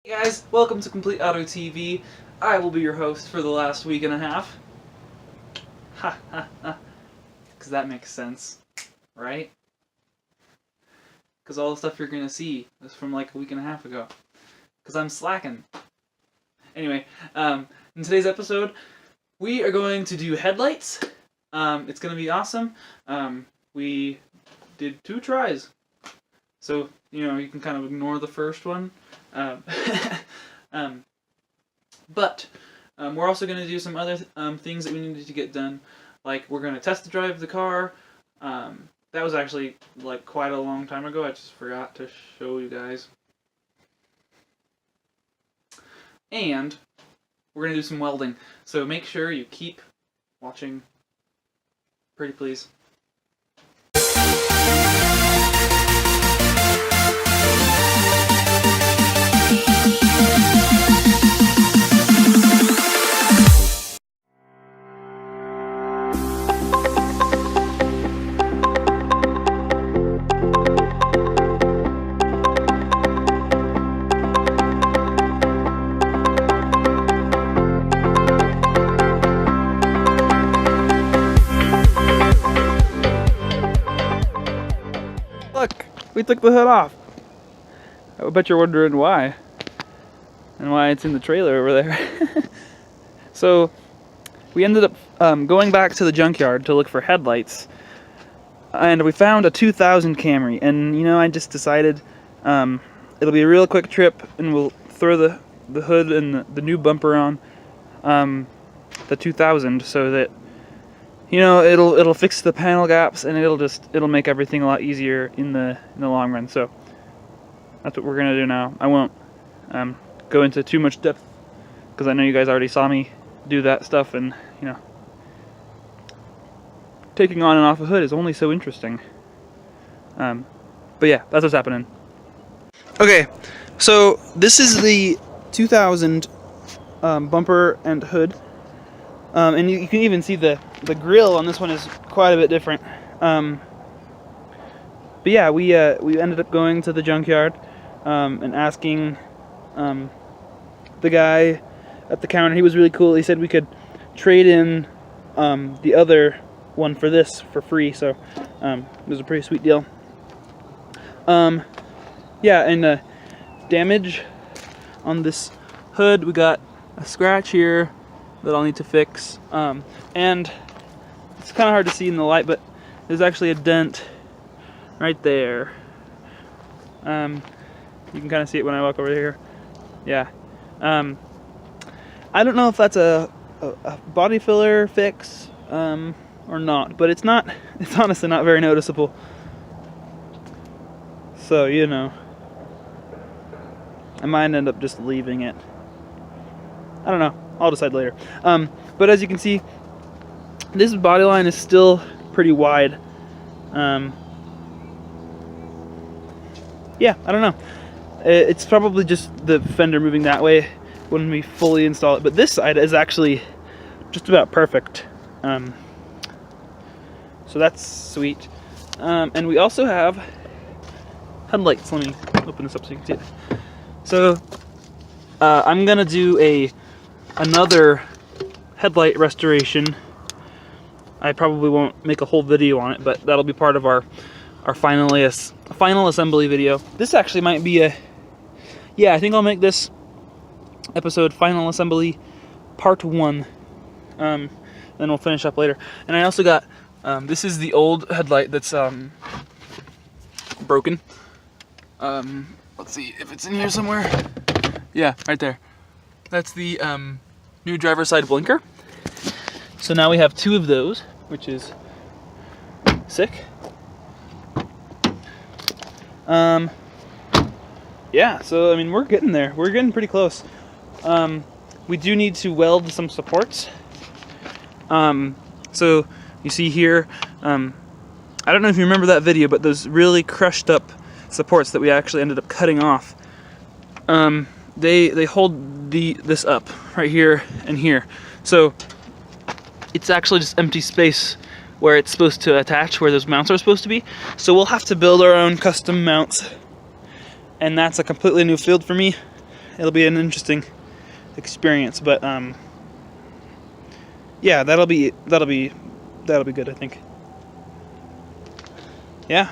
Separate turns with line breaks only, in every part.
Hey guys, welcome to Complete Auto TV. I will be your host for the last week and a half. Ha ha ha. Because that makes sense, right? Because all the stuff you're going to see is from like a week and a half ago. Because I'm slacking. Anyway, in today's episode, we are going to do headlights. It's going to be awesome. We did 2 tries. So, you know, you can kind of ignore the first one. But we're also going to do some other things that we needed to get done. Like, we're going to test drive the car. That was actually, like, quite a long time ago. I just forgot to show you guys. And we're going to do some welding. So make sure you keep watching. Pretty please. Look, we took the hood off. I bet you're wondering why. And why it's in the trailer over there. So, we ended up going back to the junkyard to look for headlights. And we found a 2000 Camry. And, you know, I just decided it'll be a real quick trip. And we'll throw the hood and the new bumper on the 2000 so that, you know, it'll fix the panel gaps and it'll make everything a lot easier in the long run. So that's what we're gonna do now. I won't go into too much depth because I know you guys already saw me do that stuff, and you know, taking on and off a hood is only so interesting. But yeah, that's what's happening. Okay, so this is the 2000 bumper and hood. And you can even see the grill on this one is quite a bit different. But yeah, we ended up going to the junkyard and asking the guy at the counter. He was really cool. He said we could trade in the other one for this for free. So it was a pretty sweet deal. Yeah, and damage on this hood. We got a scratch here that I'll need to fix, and it's kind of hard to see in the light, but there's actually a dent right there. You can kind of see it when I walk over here. Yeah. I don't know if that's a body filler fix or not, but it's honestly not very noticeable. So, you know, I might end up just leaving it. I don't know. I'll decide later. But as you can see, this body line is still pretty wide. Yeah, I don't know. It's probably just the fender moving that way when we fully install it. But this side is actually just about perfect. So that's sweet. And we also have headlights. Let me open this up so you can see it. So I'm gonna do another headlight restoration. I probably won't make a whole video on it, but that'll be part of our final assembly video. This actually might be yeah, I think I'll make this episode final assembly part 1. Then we'll finish up later. And I also got this is the old headlight that's broken. Let's see if it's in here somewhere. Yeah, right there. That's the new driver's side blinker. So now we have 2 of those, which is sick. Yeah, so I mean, we're getting there. We're getting pretty close. We do need to weld some supports. So you see here, I don't know if you remember that video, but those really crushed up supports that we actually ended up cutting off, they hold this up right here and here. So it's actually just empty space where it's supposed to attach, where those mounts are supposed to be. So we'll have to build our own custom mounts, and that's a completely new field for me. it'll be an interesting experience. But yeah, that'll be good, I think. Yeah.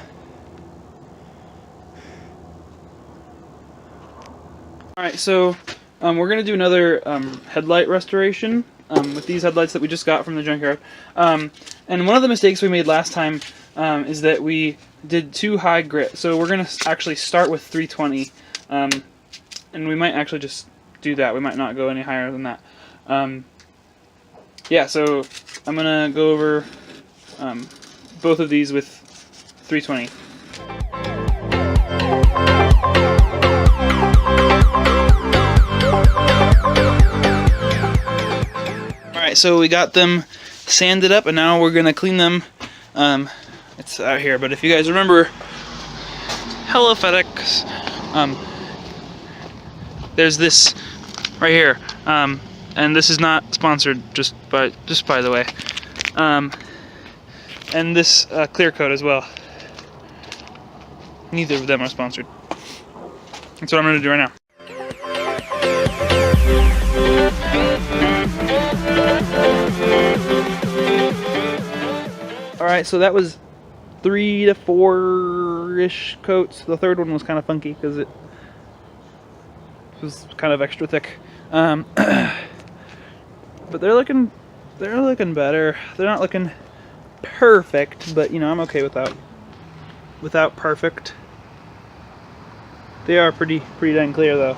All right, so we're gonna do another headlight restoration with these headlights that we just got from the junkyard. And one of the mistakes we made last time is that we did too high grit. So we're gonna actually start with 320, and we might actually just do that. We might not go any higher than that. Yeah, so I'm gonna go over both of these with 320. Alright, so we got them sanded up, and now we're gonna clean them. It's out here, but if you guys remember, hello FedEx, there's this right here, and this is not sponsored, just by the way, and this clear coat as well. Neither of them are sponsored. That's what I'm gonna do right now. Alright, so that was 3 to 4-ish coats. The third one was kind of funky because it was kind of extra thick. But they're looking better. They're not looking perfect, but you know, I'm okay without perfect. They are pretty dang clear though.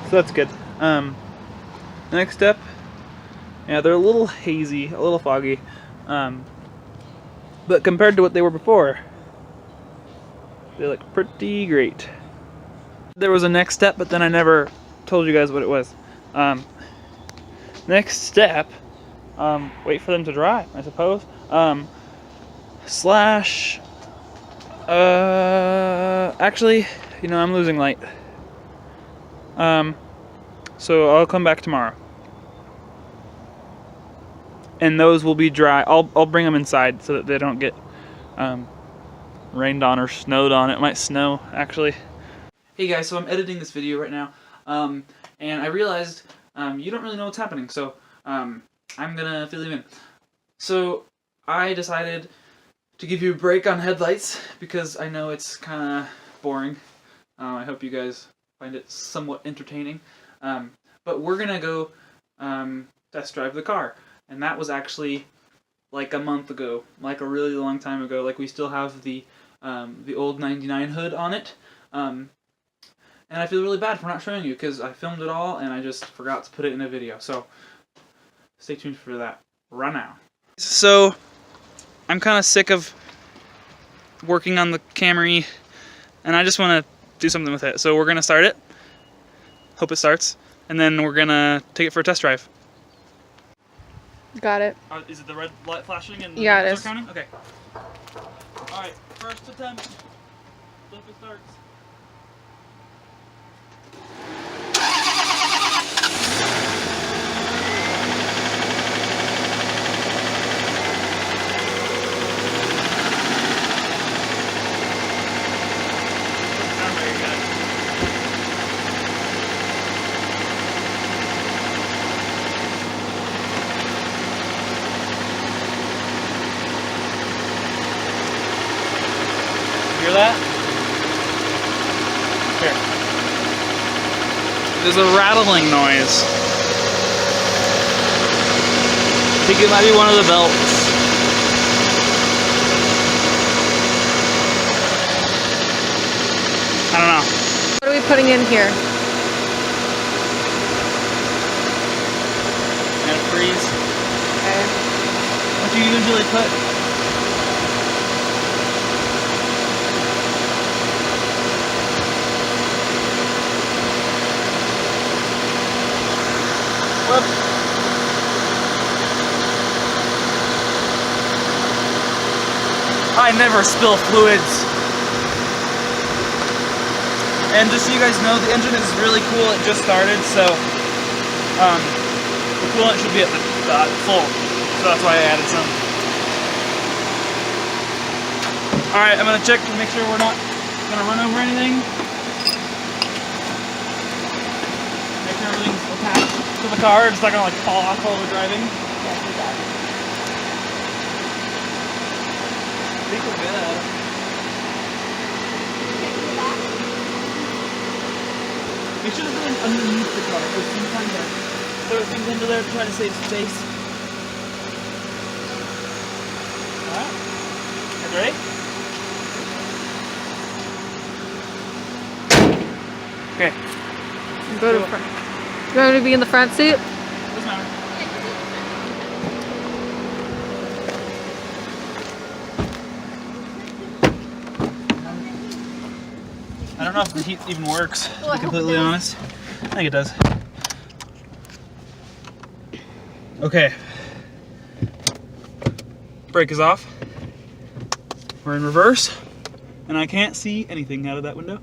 So that's good. Next step, yeah, they're a little hazy, a little foggy. But compared to what they were before, they look pretty great. There was a next step, but then I never told you guys what it was. Next step, wait for them to dry, I suppose. Actually, you know, I'm losing light. So I'll come back tomorrow. And those will be dry. I'll bring them inside so that they don't get rained on or snowed on. It might snow, actually. Hey guys, so I'm editing this video right now, and I realized you don't really know what's happening, so I'm gonna fill you in. So I decided to give you a break on headlights because I know it's kind of boring. I hope you guys find it somewhat entertaining. But we're gonna go test drive the car. And that was actually like a month ago, like a really long time ago. Like we still have the old 99 hood on it, and I feel really bad for not showing you because I filmed it all and I just forgot to put it in a video. So stay tuned for that right now. So I'm kind of sick of working on the Camry, and I just want to do something with it. So we're gonna start it. Hope it starts, and then we're gonna take it for a test drive.
Got it.
Is it the red light flashing and
yeah,
the
it is.
counting? Okay. Alright, first attempt. Hope it starts. Hear that? Here. There's a rattling noise. I think it might be one of the belts. I don't know.
What are we putting in here?
Antifreeze.
Okay.
What do you usually put? I never spill fluids. And just so you guys know, the engine is really cool. It just started, so the coolant should be at the full. So that's why I added some. Alright, I'm gonna check to make sure we're not gonna run over anything. to the car. It's not gonna like fall off while we're driving.
Yeah, do that.
I think we're good. We should have been underneath the car because sometimes I throw things under there to try to save space. Alright. You ready? Okay.
Go to the front. You want me to be in the front seat?
Doesn't matter. I don't know if the heat even works, to be completely honest. I think it does. Okay. Brake is off. We're in reverse, and I can't see anything out of that window.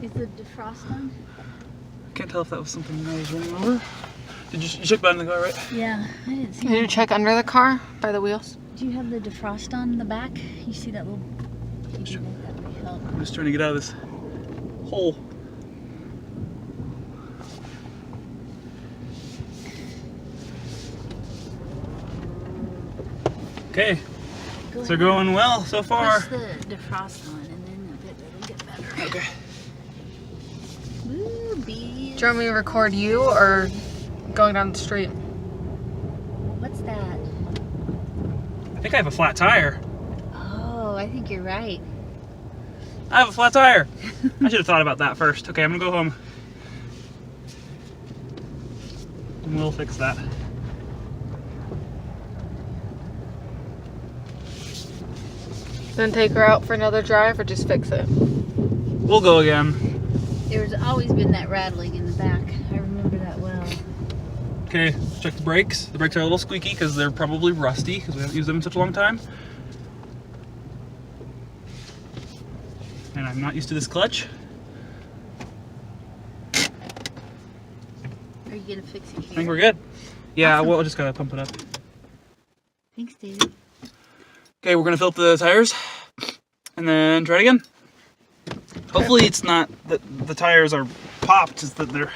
Is the defrost on?
Can't tell if that was something I was running over. Did you check that in the car, right?
Yeah, I didn't see
Did you
it.
check under the car by the wheels?
Do you have the defrost on in the back? You see that little... If you do that, that would help.
I'm just trying to get out of this hole. Okay,
Go
so
ahead.
going well so far.
Push the defrost on and then it'll get better.
Okay.
Woo, bees.
Do you want me to record you or going down the street?
What's that?
I think I have a flat tire.
Oh, I think you're right.
I have a flat tire. I should have thought about that first. Okay, I'm gonna go home. And we'll fix that.
Then take her out for another drive or just fix it?
We'll go again.
There's always been that rattling in the back. I remember that well.
Okay, check the brakes. The brakes are a little squeaky because they're probably rusty because we haven't used them in such a long time. And I'm not used to this clutch.
Are you gonna fix it here?
I think we're good. Yeah, well, I just gotta pump it up.
Thanks, David.
Okay, we're gonna fill up the tires and then try it again. Hopefully it's not that the tires are popped, it's that they're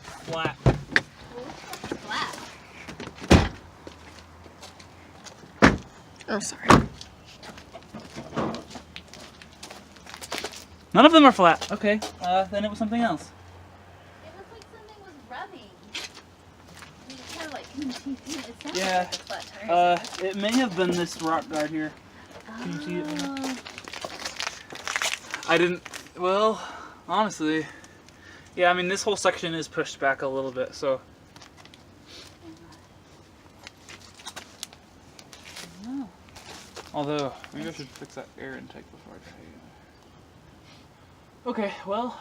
flat.
Flat.
Oh, sorry.
None of them are flat. Okay, then it was something else.
It looked like something was rubbing. You kind of like, it sounds
Yeah.
like a flat tire.
It may have been this rock guard here. Can you see it?
Oh.
I didn't, well, honestly, yeah, I mean, this whole section is pushed back a little bit, so.
No.
Although, maybe I should fix that air intake before I try it. Okay, well,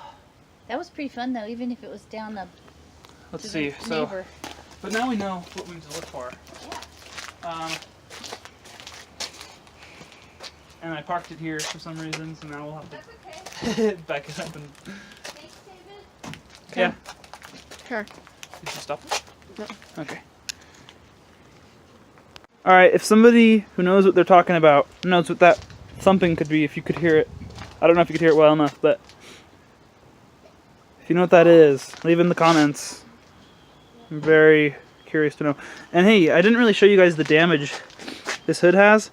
That was pretty fun though, even if it was down the
let's
to
see.
the
So,
neighbor.
but now we know what we need to look for.
Yeah.
And I parked it here for some reason, so now we'll have
That's
to
okay.
back it up and,
Thanks, David.
yeah.
Sure.
Did you stop it?
No.
Okay. Alright, if somebody who knows what they're talking about knows what that thumping could be, if you could hear it. I don't know if you could hear it well enough, but if you know what that is, leave in the comments. I'm very curious to know. And hey, I didn't really show you guys the damage this hood has.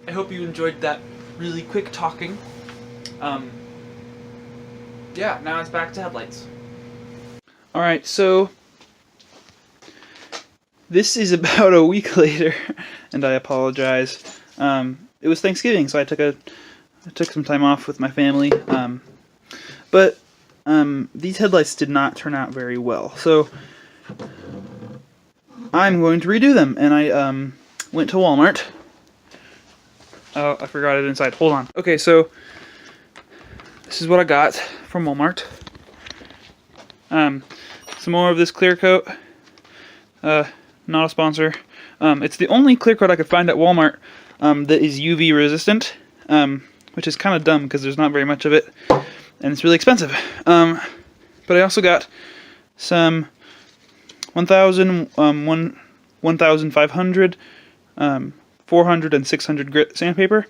I hope you enjoyed that really quick talking. Yeah, now it's back to headlights. Alright, so this is about a week later, and I apologize. It was Thanksgiving, so I took some time off with my family. But these headlights did not turn out very well, so I'm going to redo them. And I went to Walmart. Oh, I forgot it inside. Hold on. Okay, so this is what I got from Walmart. Some more of this clear coat. Not a sponsor. It's the only clear coat I could find at Walmart that is UV resistant, which is kind of dumb because there's not very much of it, and it's really expensive. But I also got some 1000, 1500, 400, and 600 grit sandpaper.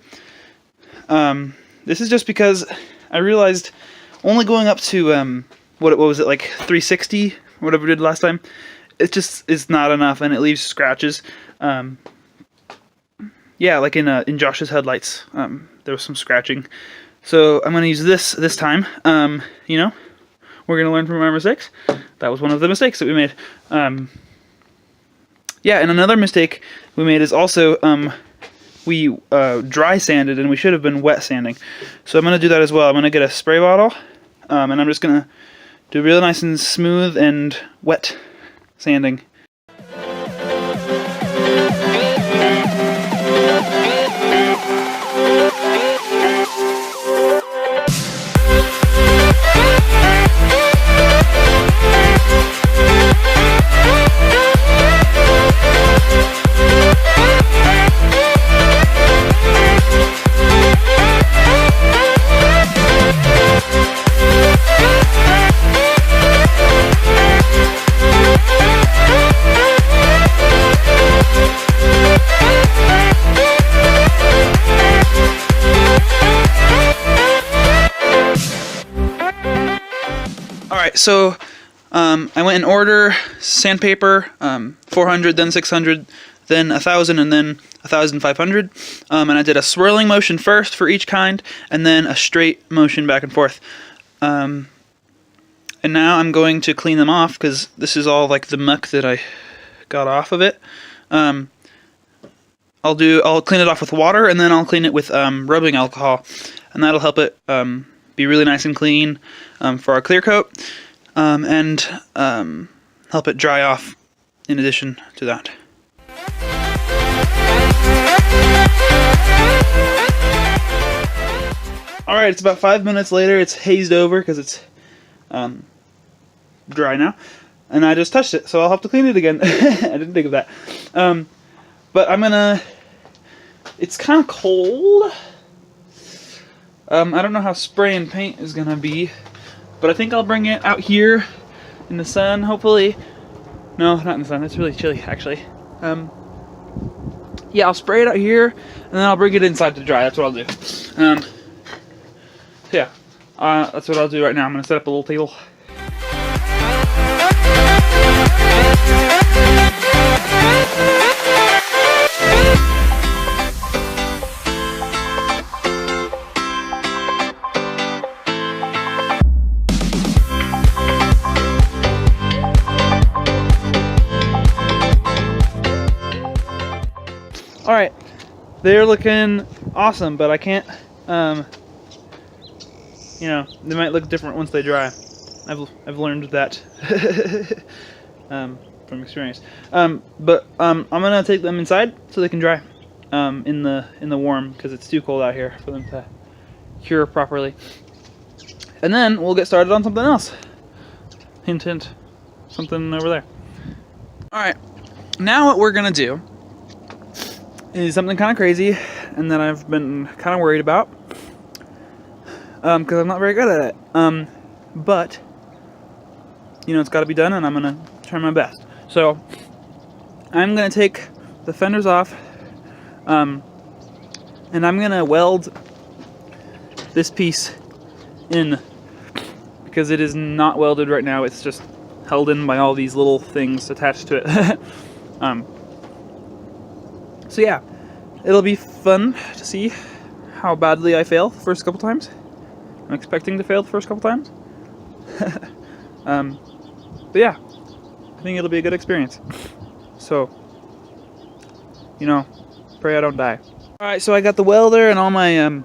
This is just because I realized only going up to what was it, like 360, whatever we did last time, it just is not enough, and it leaves scratches. Yeah, like in Josh's headlights, there was some scratching. So I'm gonna use this time. You know, we're gonna learn from our mistakes. That was one of the mistakes that we made. Yeah, and another mistake we made is also we dry sanded, and we should have been wet sanding. So I'm gonna do that as well. I'm gonna get a spray bottle, and I'm just gonna do really nice and smooth and wet sanding. Alright, so I went in order: sandpaper, 400, then 600, then 1000, and then 1500. And I did a swirling motion first for each kind, and then a straight motion back and forth. And now I'm going to clean them off, because this is all like the muck that I got off of it. I'll clean it off with water, and then I'll clean it with rubbing alcohol, and that'll help it be really nice and clean for our clear coat, and help it dry off in addition to that. Alright, it's about 5 minutes later. It's hazed over because it's dry now, and I just touched it, so I'll have to clean it again. I didn't think of that. But I'm gonna... It's kind of cold. I don't know how spray and paint is gonna be, but I think I'll bring it out here in the sun, hopefully. No, not in the sun. It's really chilly, actually. Yeah, I'll spray it out here, and then I'll bring it inside to dry. That's what I'll do. Yeah, that's what I'll do right now. I'm gonna set up a little table. Alright, they're looking awesome, but I can't, you know, they might look different once they dry. I've learned that from experience. But I'm gonna take them inside so they can dry in the warm, because it's too cold out here for them to cure properly. And then we'll get started on something else. Hint, hint. Something over there. Alright, now what we're gonna do is something kind of crazy, and that I've been kind of worried about, because I'm not very good at it. But you know, it's got to be done, and I'm gonna try my best. So I'm gonna take the fenders off, and I'm gonna weld this piece in, because it is not welded right now. It's just held in by all these little things attached to it. So yeah, it'll be fun to see how badly I fail the first couple times. I'm expecting to fail the first couple times. But yeah, I think it'll be a good experience. So, you know, pray I don't die. Alright, so I got the welder and all my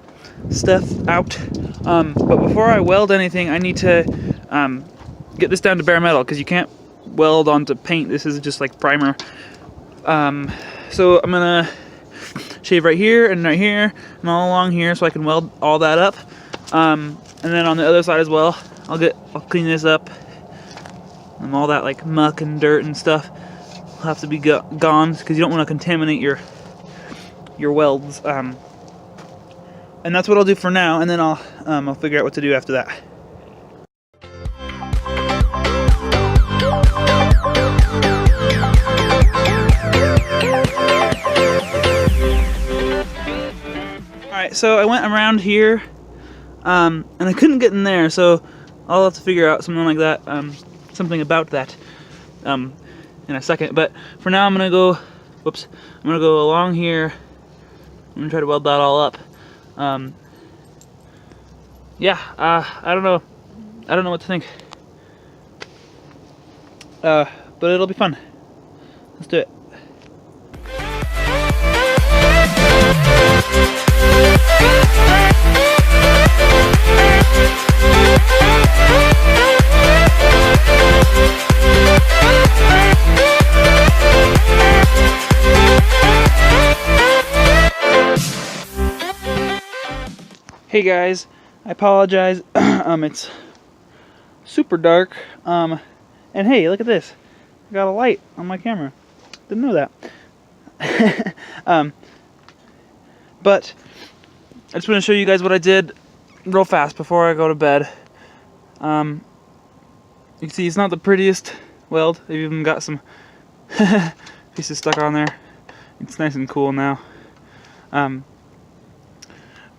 stuff out. But before I weld anything, I need to get this down to bare metal, because you can't weld onto paint. This is just like primer. So I'm gonna shave right here and all along here, so I can weld all that up. And then on the other side as well, I'll clean this up, and all that like muck and dirt and stuff will have to be gone, because you don't want to contaminate your welds. And that's what I'll do for now, and then I'll figure out what to do after that. Alright, so I went around here, and I couldn't get in there, so I'll have to figure out something like that, something about that, in a second. But for now, I'm gonna go, whoops, I'm gonna go along here. I'm gonna try to weld that all up. Yeah, I don't know what to think. But it'll be fun. Let's do it. Hey guys, I apologize. It's super dark. And hey, look at this. I got a light on my camera. Didn't know that. But I just want to show you guys what I did real fast before I go to bed. You can see it's not the prettiest weld. They've even got some pieces stuck on there. It's nice and cool now.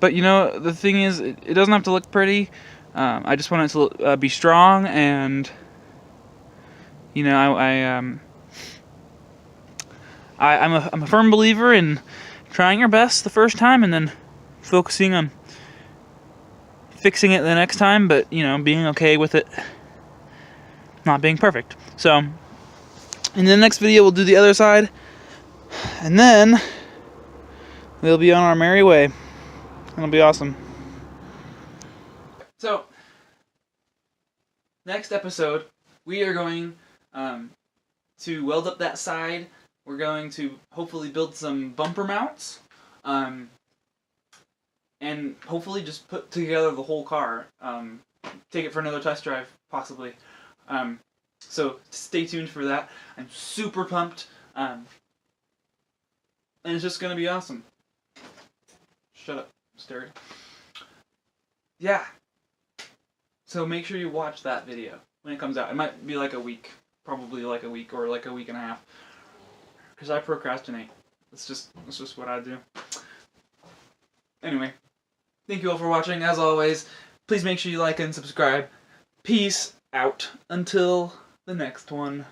But you know, the thing is, it doesn't have to look pretty. I just want it to be strong, and you know, I'm a firm believer in trying your best the first time and then focusing on fixing it the next time, but you know, being okay with it not being perfect. So in the next video we'll do the other side, and then we'll be on our merry way. It'll be awesome. So next episode we are going to weld up that side. We're going to hopefully build some bumper mounts, and hopefully just put together the whole car. Take it for another test drive, possibly. So stay tuned for that. I'm super pumped, and it's just gonna be awesome. Shut up, Sturry. Yeah. So make sure you watch that video when it comes out. It might be like a week, probably like a week or like a week and a half. Because I procrastinate. It's just what I do. Anyway, thank you all for watching. As always, please make sure you like and subscribe. Peace out until the next one.